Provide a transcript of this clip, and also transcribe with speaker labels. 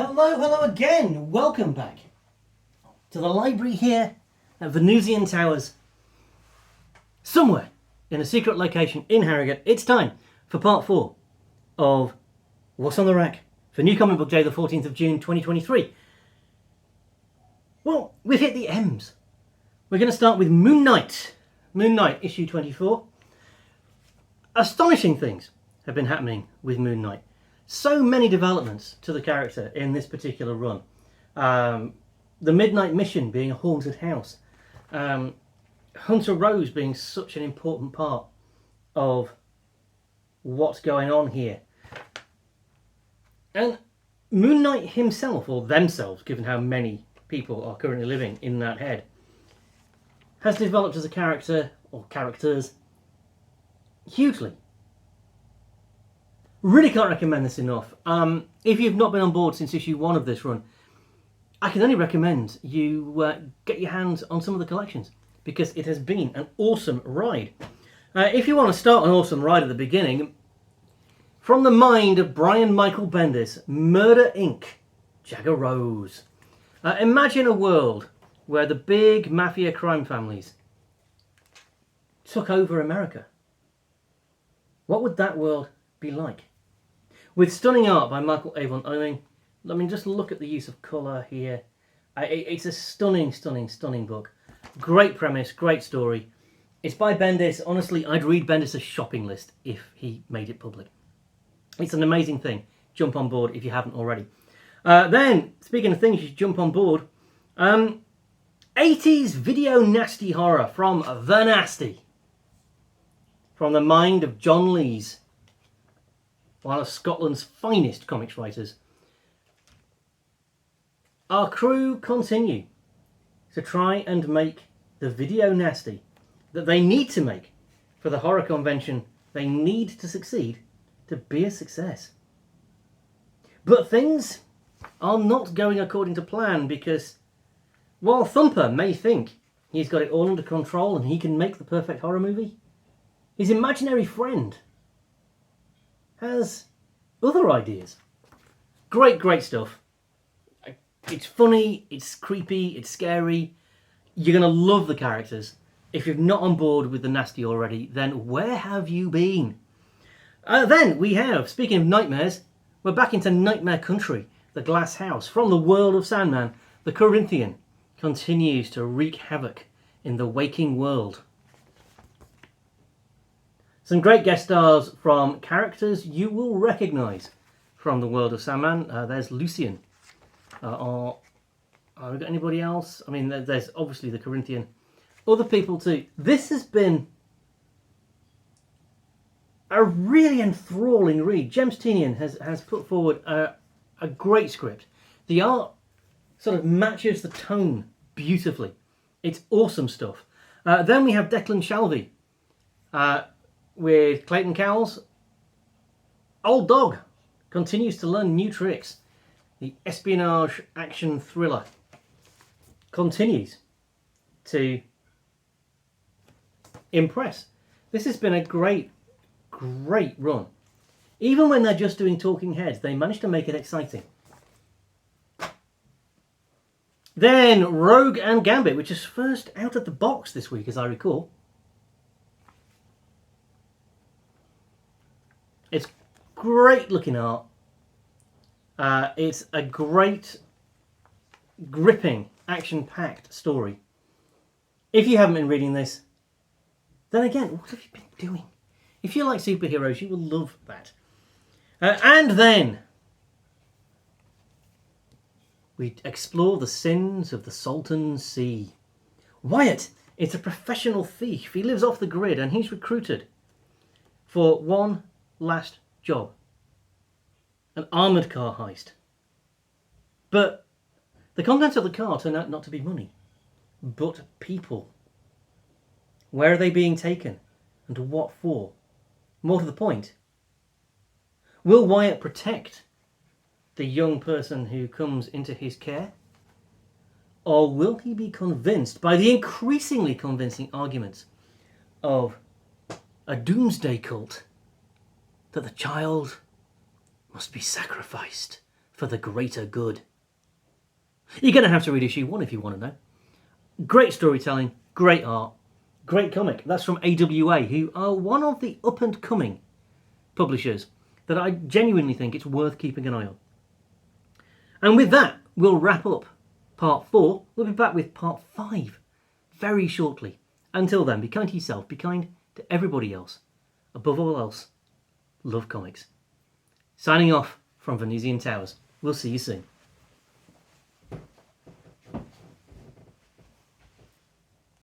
Speaker 1: Hello again. Welcome back to the library here at Venusian Towers. Somewhere in a secret location in Harrogate, it's time for part 4 of What's on the Rack for New Comic Book Day, the 14th of June 2023. Well, we've hit the M's. We're going to start with Moon Knight. Moon Knight, issue 24. Astonishing things have been happening with Moon Knight. So many developments to the character in this particular run. The Midnight Mission being a haunted house. Hunter Rose being such an important part of what's going on here. And Moon Knight himself, or themselves, given how many people are currently living in that head, has developed as a character, or characters, hugely. Really can't recommend this enough. If you've not been on board since issue 1 of this run, I can only recommend you get your hands on some of the collections, because it has been an awesome ride. If you want to start an awesome ride at the beginning, from the mind of Brian Michael Bendis, Murder Inc., Jagger Rose. Imagine a world where the big mafia crime families took over America. What would that world be like? With stunning art by Michael Avon Oeming. I mean, just look at the use of colour here. It's a stunning book. Great premise, great story. It's by Bendis. Honestly, I'd read Bendis' shopping list if he made it public. It's an amazing thing. Jump on board if you haven't already. Then, speaking of things you should jump on board, 80s video nasty horror from The Nasty. From the mind of John Lees, one of Scotland's finest comics writers. Our crew continue to try and make the video nasty that they need to make for the horror convention they need to succeed to be a success. But things are not going according to plan, because while Thumper may think he's got it all under control and he can make the perfect horror movie, his imaginary friend has other ideas. Great stuff. It's funny, it's creepy, it's scary. You're going to love the characters. If you're not on board with The Nasty already, then where have you been? Then we have, speaking of nightmares, we're back into Nightmare Country, the Glass House. From the world of Sandman, the Corinthian continues to wreak havoc in the waking world. Some great guest stars from characters you will recognise from the world of Sandman. There's Lucian. Have we got anybody else? I mean, there's obviously the Corinthian. Other people too. This has been a really enthralling read. James Tynion has put forward a great script. The art sort of matches the tone beautifully. It's awesome stuff. Then we have Declan Shalvey with Clayton Cowles. Old Dog continues to learn new tricks. The espionage action thriller continues to impress. This has been a great run. Even when they're just doing talking heads, they managed to make it exciting. Then Rogue and Gambit, which is first out of the box this week, as I recall. It's great looking art. It's a great, gripping, action-packed story. If you haven't been reading this, then again, what have you been doing? If you like superheroes, you will love that. And then we explore the sins of the Salton Sea. Wyatt is a professional thief. He lives off the grid and he's recruited for one last job. An armoured car heist. But the contents of the car turn out not to be money, but people. Where are they being taken? And what for? More to the point, will Wyatt protect the young person who comes into his care? Or will he be convinced by the increasingly convincing arguments of a doomsday cult that the child must be sacrificed for the greater good. You're going to have to read issue 1 if you want to know. Great storytelling, great art, great comic. That's from AWA, who are one of the up-and-coming publishers that I genuinely think it's worth keeping an eye on. And with that, we'll wrap up part 4. We'll be back with part 5 very shortly. Until then, be kind to yourself, be kind to everybody else. Above all else, love comics. Signing off from Venusian Towers. We'll see you soon.